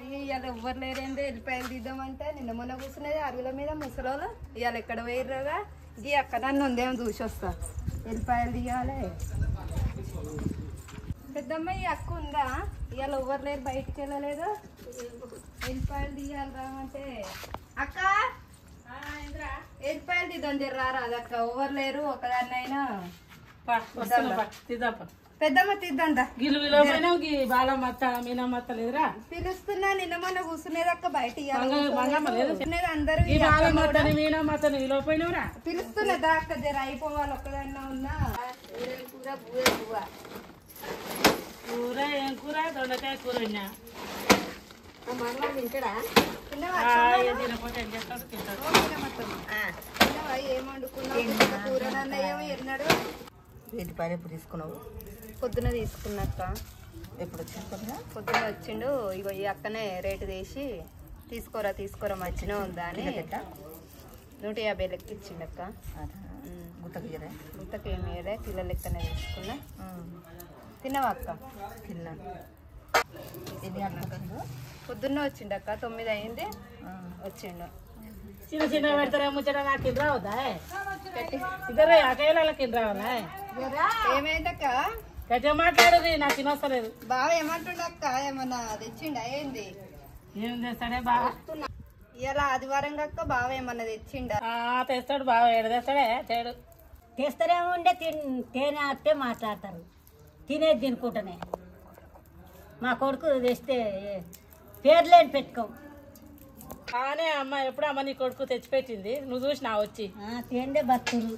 ఇవాళ ఎవ్వరు లేరేంది వెళ్ళిపోయాలు తీద్దామంటే నిన్న మొన్న కూర్చునేది అరుగుల మీద ముసలోళ్ళు ఇవాళ ఎక్కడ పోయిర్రుగా ఇది అక్కడ నన్ను ఉందేమో చూసి వస్తా వెళ్ళిపోయాలు తీయాలి పెద్దమ్మ ఈ అక్క ఉందా ఇవాళ ఎవ్వరు లేరు బయటికి వెళ్ళలేదు వెళ్ళిపోయాలు తీయాలి రామంటే అక్క వెళ్ళిపోయాలు తీద్దాం జర్రారా అదక్క ఎవ్వరు లేరు ఒకదాన్నైనా పెద్దమ్మ తీద్దా పిలుస్తున్నా నిన్న మొన్న కూర్చునేదక్క బయట అందరూ పిలుస్తున్నదా అక్క జర అయిపోవాలి ఒక్కదన్నా ఉన్నా కూర బువ్వ కూర ఏం కూర దొండకాయ కూర తింటాడా ఏమండుకున్నావు కూరనన్నా ఏమో ఎన్నాడు వీటిపైన ఎప్పుడు తీసుకున్నావు పొద్దున తీసుకున్నాక ఎప్పుడు వచ్చిందా పొద్దున వచ్చిండు ఇగో ఈ అక్కనే రేటు తీసి తీసుకోరా మంచిగా ఉందా అని 150 లెక్క ఇచ్చిండక్క గుత్తకి ఏమి కిలో లెక్కనే తీసుకున్నా తిన్నావా అక్క తిన్నాను పొద్దున్న వచ్చిండక్క 9 అయింది వచ్చిండు చిన్న చిన్న పెడతారా ముచ్చట నాకు కింద రావద్దా ఇద్దరే అకేలా కింద రావాలా ఏమైందక్క గట్టిగా మాట్లాడదు నాకు తినొస్తలేదు బావ ఏమంటుండక్క ఏమన్నా తెచ్చిండా ఏంది ఏం చేస్తాడే బాగా ఇలా ఆదివారం కాక బావ ఏమన్నా తెచ్చిండా తెస్తాడు బాగా ఏడు తెస్తాడే తేడు తెస్తారేమో ఉండే తేనె అట్టే మాట్లాడతారు తినేది తినుకుంటానే మా కొడుకు తెస్తే పేర్లేని పెట్టుకోం కానీ అమ్మ ఎప్పుడు అమ్మ నీ కొడుకు తెచ్చిపెట్టింది నువ్వు చూసినా వచ్చి తేండే భక్తులు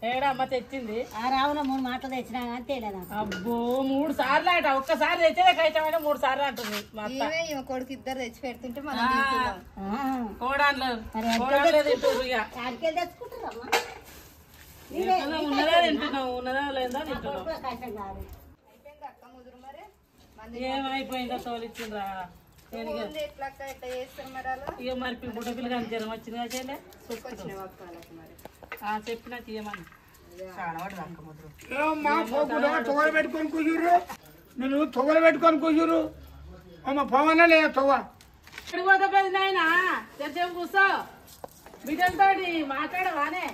ఏడా అమ్మ తెచ్చింది రావున 3 మాటలు తెచ్చినా కానీ తేలేదా అబ్బో 3 సార్లు అంట ఒక్కసారి తెచ్చేదే కైతమైనా 3 సార్లు అంటుంది మా అత్త కొడుకు ఇద్దరు తెచ్చి పెడుతుంటే కోడాన్లో తింటారు ఇక ఉన్నదా తింటున్నావు ఉన్నదా లేదా తింటున్నావు ఏమైపోయిందో తోలిచ్చిండ్రా ఇక మరి బుడ్డ పిల్ల కానీ జ్వరం వచ్చిందిగా చేయలే చెప్పినా తీయమని తొగలు పెట్టుకొని కూర్చురు నేను తొగలు పెట్టుకొని కూర్చురు అమ్మ పవన లేదా తొగ పోతే నాయన చెప్పు కూర్చో బిడ్డలతో మాట్లాడవానే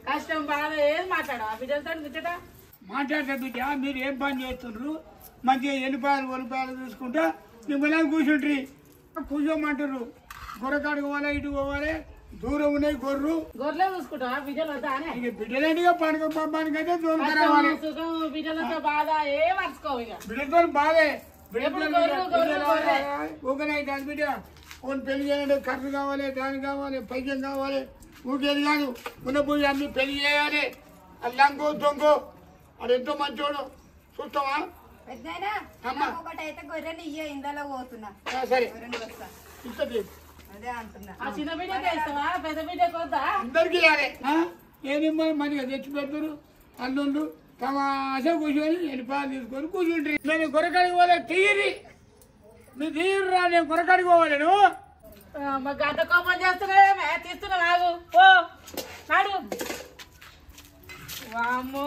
కష్టం బాధ ఏది మాట్లాడవా బిడ్డలతో ముచ్చట మాట్లాడతా బిడ్డ మీరు ఏం పని చేస్తుండ్రు మంచిగా ఒలిపాయలు చూసుకుంటా మిమ్మల్ని కూర్చుంటారు కూర్చోమంటారు గొర్రెకాడికి పోవాలి ఇటు పోవాలి దూరం ఉన్నాయి గొర్రెలే చూసుకుంటావా బిడ్డలు వద్దా ఇక బిడ్డలేంటిగా పండుగ పంపానికైతే సుఖం బిడ్డలతో బాధ ఏ మర్చుకోవు ఇక బిడ్డతో బాధే ఊకనే దాని బిడ్డ కొన్ని పెళ్లి చేయాలంటే ఖర్చు కావాలి దాని కావాలి పైసలు కావాలి ఊకేది కాదు ఉన్న పూజ అన్ని పెళ్లి చేయాలి అల్లంకో దొంగో అది ఎంతో మంచోడు చూస్తావా ఒకటైతే గొర్రెలు ఇయ్య ఇందలో పోతున్నా సరే అదే అంటున్నా చిన్న బిడ్డ పెద్ద బిడ్డ వద్దా అందరికి ఏమిమ్మని మంచిగా తెచ్చి పెడతారు అల్లుండు తమాషా కూర్చొని వెళ్ళిపోవాలి తీసుకొని కూర్చుంటారు నేను గొర్రెకాడికి పోలే తీయరి మీరు తీయరు రా నేను గొర్రెకాడికి పోవాలి నువ్వు గంట కోపం చేస్తున్నావే తీస్తున్నా నాగు ఓ నాడు వామ్మో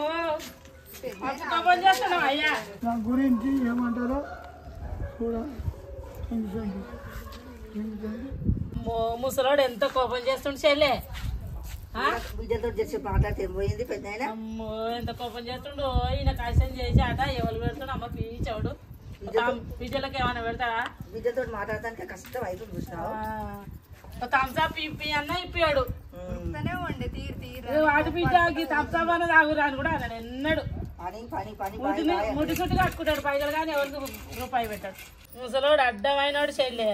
కోపం చేస్తున్నావు అయ్యా నా గురించి ఏమంటారో కూడా ముసలోడు ఎంత కోపం చేస్తుండు చెల్లె బిడ్డతో చేసి మాట్లాడితే పోయింది పెద్ద అమ్మో ఎంత కోపం చేస్తుండు ఈయన కాశం చేసి ఆట ఎవరు పెడుతుండు అమ్మ పీచోడు బిడ్డలకి ఏమైనా పెడతాడా బిడ్డతో మాట్లాడటానికి కష్టం అయిపోయింది చూసినావు థమ్స్అప్ ఇప్పి అన్న ఇప్పాడు వాటి బిడ్డ థమ్స్అప్ అన్న తాగురా అని కూడా అన్నాడు ఎన్నడు ముట్టి చుట్టు కట్టుకుంటాడు పైసలు కానీ ఎవరికి రూపాయి పెట్టాడు ముసలోడు అడ్డమైనడు చెల్లె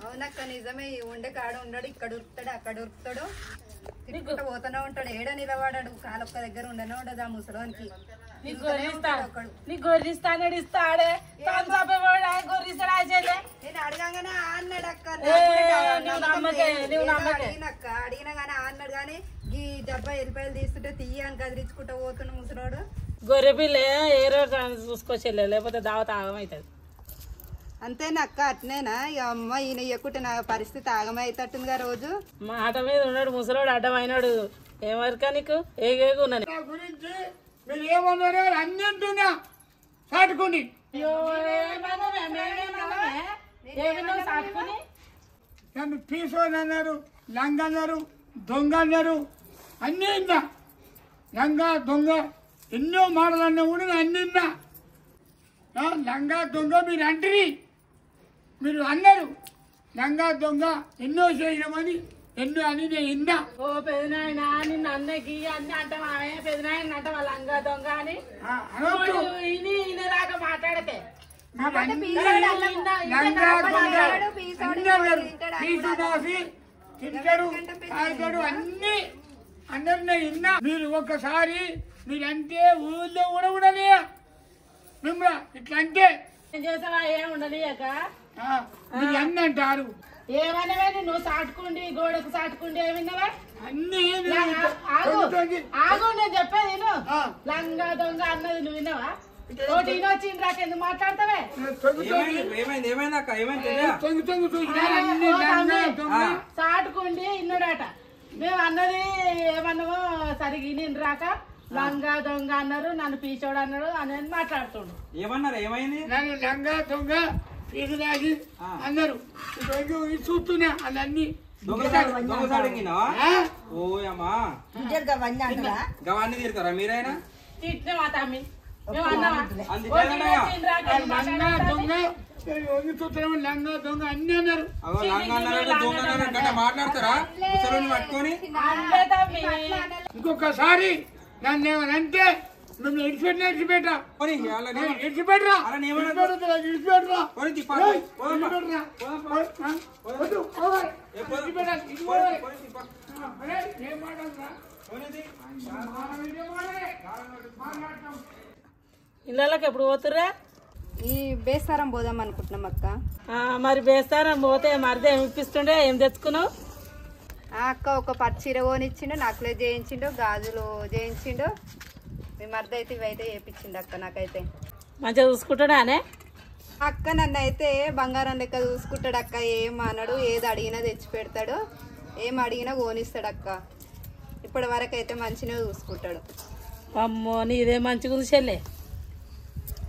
అవునక్క నిజమే ఉండే కాడ ఉండడు ఇక్కడ ఉరుకుతాడు అక్కడ ఉరుకుతాడు తిరుగుతూ పోతూనే ఉంటాడు ఏడ నిలబడాడు కాలొక్క దగ్గర ఉండనే ఉండదు ఆ ముసలోనికి నీ గొర్రిస్తాడు ఇస్తాడే గొర్రిస్తాడు ఆ చెల్లె నేను అడగానే అన్నాడు అక్క అడిగినా గానీ అన్నాడు గానీ ఈ డబ్బా ఎల్లిపాయలు తీస్తుంటే తీయని కదిరించుకుంటూ పోతున్న ముసలోడు గొర్రె పిల్ల ఏ రోజు చూసుకోవచ్చలే లేకపోతే దావత ఆగమవుతుంది అంతేనక్క అట్నేనా ఇక అమ్మ ఈయన ఇయ్యకుంటే నా పరిస్థితి ఆగమైతట్టుందిగా రోజు మాట మీద ఉన్నాడు ముసలోడు అడ్డమైనాడు ఏమరికా నీకు ఏగున్నాను గురించి మీరు ఏమన్నారో అన్నింటున్నా చాటుకుని ఏమన్నావు సాటుకుని నన్ను పీసోని అన్నారు, లంగ అన్నారు, దొంగ అన్నారు, అన్నీ విన్నా. లంగా దొంగ ఎన్నో మాటలు అన్నా కూడా నేను అన్ని విన్నా. లంగా దొంగ మీరు అంటరి, మీరు అన్నారు. లంగా దొంగ ఎన్నో చేయమని ఎన్నో అని నేను విన్నా. ఓ పెదనాయన నిన్ను అన్నకి అన్ని అంటావామే పెదనాయన అంట వాళ్ళ అంగా దొంగ అని అనొద్దు. ఇనేదాకా మాట్లాడితే మీరు లంగా దొంగ అన్నీ అన్నారు. పీసు దాసి తింటాడు, తాగుతాడు, అన్ని అందరు నేను విన్నా. మీరు ఒక్కసారి మీరంటే ఊళ్ళో కూడా ఉండని మిమ్మల్ని ఇట్లా అంటే ఏం చేసావా ఏం ఉండలేక మీరు అన్ని అంటారు. ఏమన్నావే నువ్వు సాటుకుండి గోడకు సాటుకుండి ఏమిన్నావా అన్ని ఆగు నేను చెప్పేది విను. లంగా దొంగ అన్నది నువ్వు విన్నావా? ఒకటి వినొచ్చింది రాకెందుకు మాట్లాడతావే? సాటుకుండి ఇన్నాడట. మేము అన్నది ఏమన్నామో సరిగి నేను రాక లంగా దొంగ అన్నారు, నన్ను పీచోడు అన్నాడు అనేది మాట్లాడుతుండు. ఏమన్నారు? ఏమైంది? నన్ను లంగా దొంగ పీసు దాసి అన్నారు. చూస్తున్నా అన్నీ ఓయమ్మా బిడ్డలు అవన్నీ అంటారా? గవాన్ని తీరుతారా మీరైనా? తిట్టినవా తమ్మి? మేము అన్నావా? లంగా దొంగ చూస్తున్నాము. లంగా దొంగ అన్ని అన్నారు. మాట్లాడతారా పట్టుకొని? అంతే తమ్మి. ఇంకొకసారి నన్ను ఏమనంటే మిమ్మల్ని ఇడిచిపెట్టరా, ఇడిచిపెట్టరా, ఇళ్ళకి ఎప్పుడు పోతుర్రా? ఈ బేస్తారం పోదాం అనుకుంటున్నాం అక్క. మరి బేస్తారం పోతే మరిది ఏమి ఇప్పిస్తుండే? ఏం తెచ్చుకున్నావు? ఆ అక్క ఒక పట్టు చీర కొనిచ్చిండు, నక్లెస్ చేయించిండు, గాజులు చేయించిండు. మీ మరిది అయితే ఇవైతే చేయించిండు అక్క. నాకైతే మంచిగా చూసుకుంటాడానే? అక్క నన్ను అయితే బంగారం లెక్క చూసుకుంటాడు అక్క. ఏం అనడు, ఏది అడిగినా తెచ్చి పెడతాడు, ఏం అడిగినా కోనిస్తాడు అక్క. ఇప్పటి వరకు అయితే మంచిగా చూసుకుంటాడు. అమ్మో నీదే మంచిగా ఉంది చెల్లె.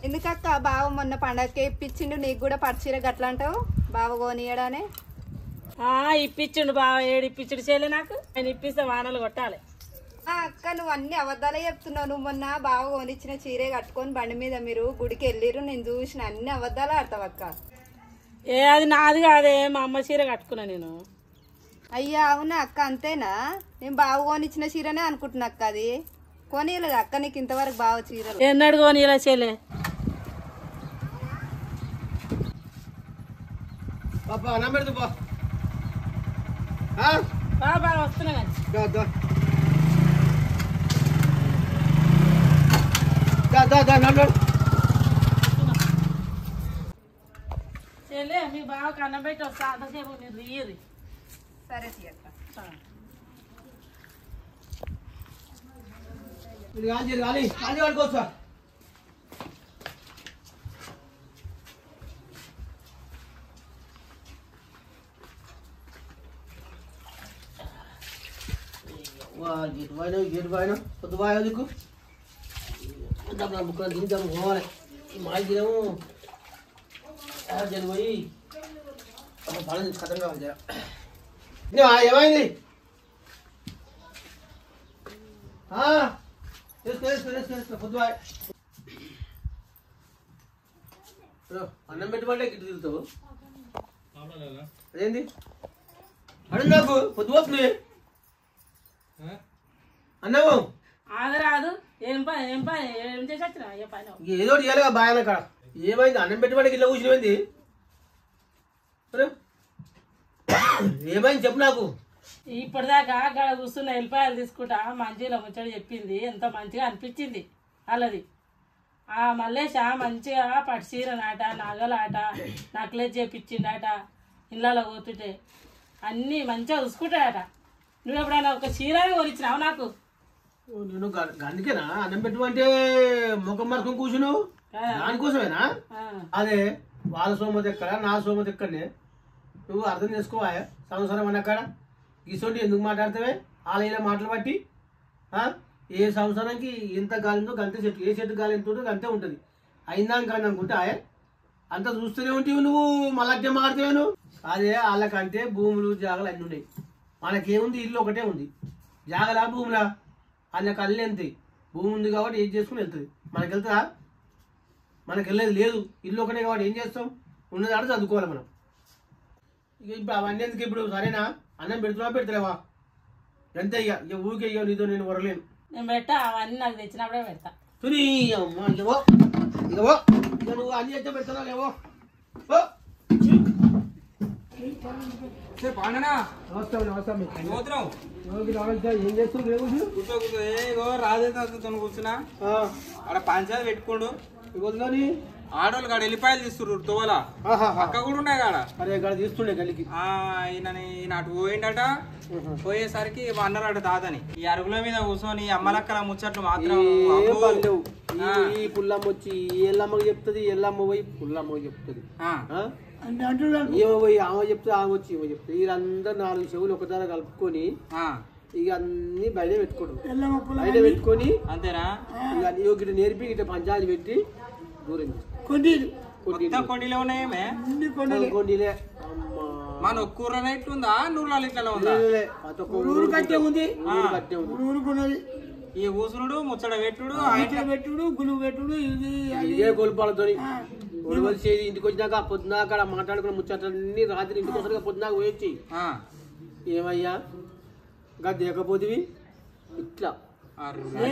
ఎందుకక్క బావ మొన్న పండగకే ఇప్పించిండు, నీకు కూడా పట్టుచీర గట్లా అంటావు? బావ కోనియడానే ఇప్పించిండు బావ. ఏడు ఇప్పించుడు చెల్లె నాకు. ఆయన ఇప్పిస్తే వానలు కొట్టాలి. అక్క నువ్వు అన్ని అబద్ధాలే చెప్తున్నావు. నువ్వు మొన్న బావ కొనిచ్చిన చీరే కట్టుకొని బండి మీద మీరు గుడికి వెళ్ళిర్రు, నేను చూసిన. అన్ని అబద్ధాలు ఆడతావు అక్క. అది నాది కాదే, మా అమ్మ చీర కట్టుకున్నా నేను. అయ్యా అవునా అక్క? అంతేనా? నేను బావ కొనిచ్చిన చీరనే అనుకుంటున్నా అక్క. అది కొనియలేదు అక్క నీకు ఇంతవరకు బావ చీరలు? ఎన్నడు కొనిలా చెల్లె. బాబా వస్తున్నా కానీ చెల్లె మీ బావకి అన్నం పెట్టి వస్తా. అంతసేపు మీరు రీయది. సరే తీయక్క. పొద్దుబాయకు బుక్కలు దించాము పోవాలి. ఈ మాయ దినము పోయి పని కథం కావాలి. ఏమైంది? పొద్దుబాయ్ అన్నం పెట్టుబడి గిట్టు తిరుగుతావు. అదేంది అడు నాకు పొద్దు వస్తుంది అన్నావు. ఆగరాదు. ఏం పని ఏం పని ఏం చేసి వచ్చినా? ఏ పని ఏదో ఇవ్వాలిగా బాగా కాడ. ఏమైంది? అన్నం పెట్టుబడికి ఇట్లా కూర్చునేమైంది? ఏమైంది చెప్పు నాకు. ఇప్పటిదాకా గడ కూర్చున్న ఎల్లిపాయలు తీసుకుంటా మంచిగా ముచ్చడి చెప్పింది. ఎంత మంచిగా అనిపించింది వాళ్ళది. ఆ మల్లేష మంచిగా పట్టు చీర నాట, నగలాట, నక్లెస్ చేపించిండట. ఇళ్ళలో పోతుంటే అన్నీ మంచిగా చూసుకుంటాడట. నువ్వు ఎప్పుడైనా ఒక చీరనే కొనిచ్చినావు నాకు? నేను అందుకేనా అన్నం పెట్టుమంటే ముఖం మరకం కూర్చున్నావు? దానికోసమేనా? అదే వాళ్ళ సోమతి ఎక్కడ, నా సోమతి ఎక్కడనే. నువ్వు అర్థం చేసుకోవా? సంవత్సరం అన్నక్కడ గిసోటి ఎందుకు మాట్లాడతావే? వాళ్ళ ఇలా మాటలు బట్టి ఏ సంవత్సరానికి ఎంత గాలి ఉందో గంతే చెట్టు, ఏ చెట్టు గాలి ఎంత ఉంటుందో అంతే ఉంటుంది. అయిందాక అనుకుంటే అంత చూస్తూనే ఉంటావు నువ్వు, మళ్ళీ మారుతావు. అదే వాళ్ళకంటే భూములు జాగలు అన్నీ ఉన్నాయి. మనకేముంది, ఇల్లు ఒకటే ఉంది. జాగలా భూములా అన్న కళ్ళు ఎంత భూమి ఉంది కాబట్టి ఏం చేసుకుని వెళ్తుంది. మనకి వెళ్తుందా? మనకి వెళ్ళేది లేదు. ఇల్లు ఒకటే కాబట్టి ఏం చేస్తాం, ఉన్నది ఆడ చదువుకోవాలి మనం. ఇక ఇప్పుడు అవన్నీ ఎందుకు ఇప్పుడు? సరేనా, అన్నం పెడుతున్నావా పెడతలేవా? ఎంత ఇక ఊరికే ఇక నీతో నేను వరలేను. నేను పెట్టా, అవన్నీ నాకు తెచ్చినప్పుడే పెడతా. తుని అమ్మా ఇగవో ఇగవో ఇక నువ్వు అన్ని అయితే పెడతావు లేవో. పాండనా నమస్కారం. ఏం చేస్తున్నావు? కూర్చో కూర్చో. ఏగో రాజేతో కూర్చున్నా ఆడ పంచాయతీ పెట్టుకోండు. ఇవ్వని ఆడోళ్ళు కాడ ఎల్లిపాయలు తీస్తుర్రు తోవల పక్క కూడా ఉన్నాయి కాడ. అరే ఇక్కడ తీస్తుండే గలికి. ఈయన అటు పోయిండట. పోయేసరికి అన్నారట తాతని ఈ అరుగుల మీద కూర్చొని అమ్మలక్కల ముచ్చట్లు మాత్రం ఈ పుల్లమ్మ వచ్చి ఎల్లమ్మకి చెప్తుంది, ఎల్లమ్మ పోయి పుల్లమ్మకి చెప్తుంది, ఏమో పోయి ఆమె చెప్తుంది, ఆమె వచ్చి ఏమో చెప్తుంది. వీళ్ళందరూ 4 చెవులు ఒకదాని కలుపుకొని ఇక అన్ని బయట పెట్టుకోవడం. బయట పెట్టుకొని అంతేనా ఇక గిట్ట నేర్పి గిట్ట పంచాయతీ పెట్టి దూరం కొండీలో ఉన్నాయేమే కొండీలే. మన ఒక్కూర ఇట్లుందా నూరులాలు ఇట్లా ఉందా? ఈ ఊసునుడు ముచ్చట పెట్టుడు పెట్టుడు గులువు పెట్టుడు ఇదే గొలుపాలతో చేసి ఇంటికి వచ్చినాక పొద్దునాక అక్కడ మాట్లాడుకున్న ముచ్చట్లన్నీ రాత్రి ఇంటికి వస్తారు. పొద్దునాక పోయొచ్చి ఏమయ్యా ఇంకా దేకపోతివి ఇట్లా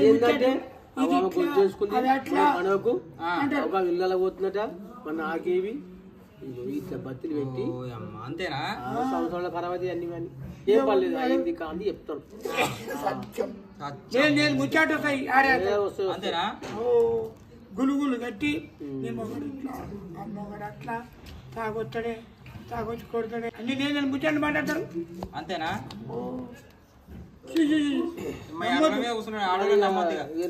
ఏంటంటే గొంతు చేసుకుంది పండుగకు ఒక ఇళ్ళలో పోతున్నట మన నాకేవి ఇట్లా బత్తులు పెట్టి అంతేనా సంవత్సరాల పరవతి అన్ని కానీ ఏం పర్లేదు అయింది కాంతి చెప్తాను. నేను ముచ్చాట అంతేనా గులుగులు కట్టి నీ మొగడు ఇట్లా ఆ మొగడు అట్లా తాగొచ్చాడే తాగొచ్చి కొడతాడే అన్ని నేను ముచ్చాడు మాట్లాడతారు. అంతేనా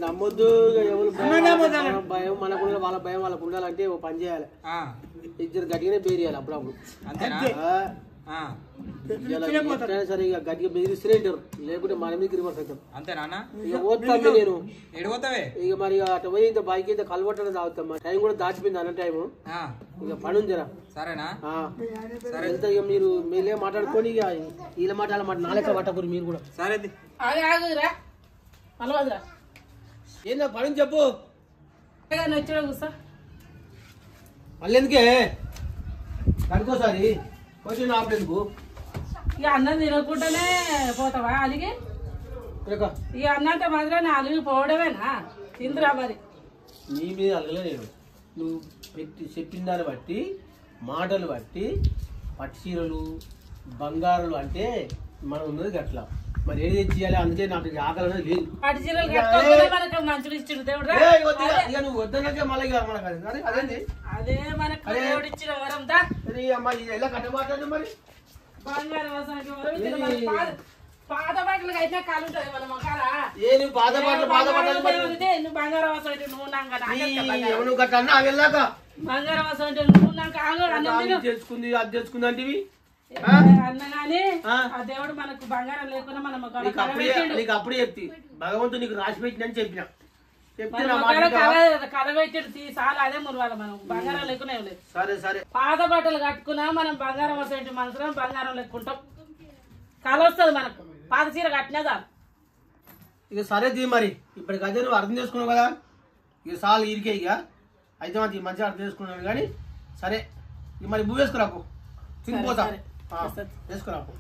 నమ్మొద్దు. ఎవరు భయం మనకు వాళ్ళ భయం వాళ్ళకు ఉండాలంటే ఓ పని చేయాలి. ఇద్దరు గట్టిగానే బేరియాలి అప్పుడప్పుడు. సరే ఇక గట్టిగా బెదిరిస్తూనే ఉంటారు, లేకుంటే మన మీద రివర్స్ అవుతారు. అంతేనా ఇక పోతాను నేను ఎడిపోతావే ఇక మరి అటు పోయి ఇంత బైక్ అయితే కలవట్టడం తాగుతాం. టైం కూడా దాచిపోయింది అన్న టైము. ఇక పని ఉందిరా. సరేనా సరే వెళ్తా. ఇక మీరు మీరే మాట్లాడుకొని ఇక వీళ్ళ మాట వాళ్ళ మాట నాలెక్క పట్టకూరు మీరు కూడా. సరే ఏందా పని చెప్పు. వచ్చాడు కూర్చో. మళ్ళీ ఎందుకే కనుకోసారి కొంచెం ఆపలేందుకు. ఇక అన్నం తినకుండానే పోతావా అలిగి? ఇక అన్నంటే మాత్రం అలిగి పోవడమేనా? తిందురా మరి. నీ మీద అలగలే నేను. నువ్వు పెట్టి చెప్పిన దాన్ని బట్టి మాటలు బట్టి పట్టు చీరలు బంగారులు అంటే మనం ఉన్నది గట్లా. మరి ఏది తెచ్చియాలి? అందుకే నాకు ఆకలి అనేది లేదు. పట్టు చీరలు కట్టుకోకపోతే మనకు మంచులు ఇచ్చిండు దేవుడు. నువ్వు వద్దనకే మళ్ళీ అదేంటి అదే మనకు దేవుడు ఇచ్చిన వరంతా. అమ్మాయి ఎలా కట్టమాటాడు మరి బంగారం పాత బట్టలకు అయితే కాలు ఉంటుంది మన మొక్కల. నువ్వు పాత బట్టలు నువ్వు బంగారం వసం అంటే నువ్వు గట్ట అన్నా వెళ్ళాక బంగారం వసం అంటే నువ్వు నాకు తెచ్చుకుంది అది తెచ్చుకుంది అంటే అన్న గాని ఆ దేవుడు మనకు బంగారం లేకుండా మన మొక్కలు నీకు అప్పుడే చెప్తి భగవంతుడు నీకు రాసి పెట్టినని చెప్పిన కలబెట్టి చాలా అదే మురవాలి. మనం బంగారం లేకునే లేదు. సరే సరే పాత బట్టలు కట్టుకున్నా మనం బంగారం వసంటి మనసులో బంగారం లెక్కుంటాం. కల వస్తుంది మనకు పాత చీర కట్టినా చాలు. ఇక సరే తీ మరి ఇప్పటికైతే నువ్వు అర్థం చేసుకున్నావు కదా. ఇక సార్లు ఇరికే ఇక అయితే మరి మంచిగా అర్థం చేసుకున్నాను కానీ సరే ఇక మరి భూ వేసుకురాకు తినిపోతా వేసుకురాకు.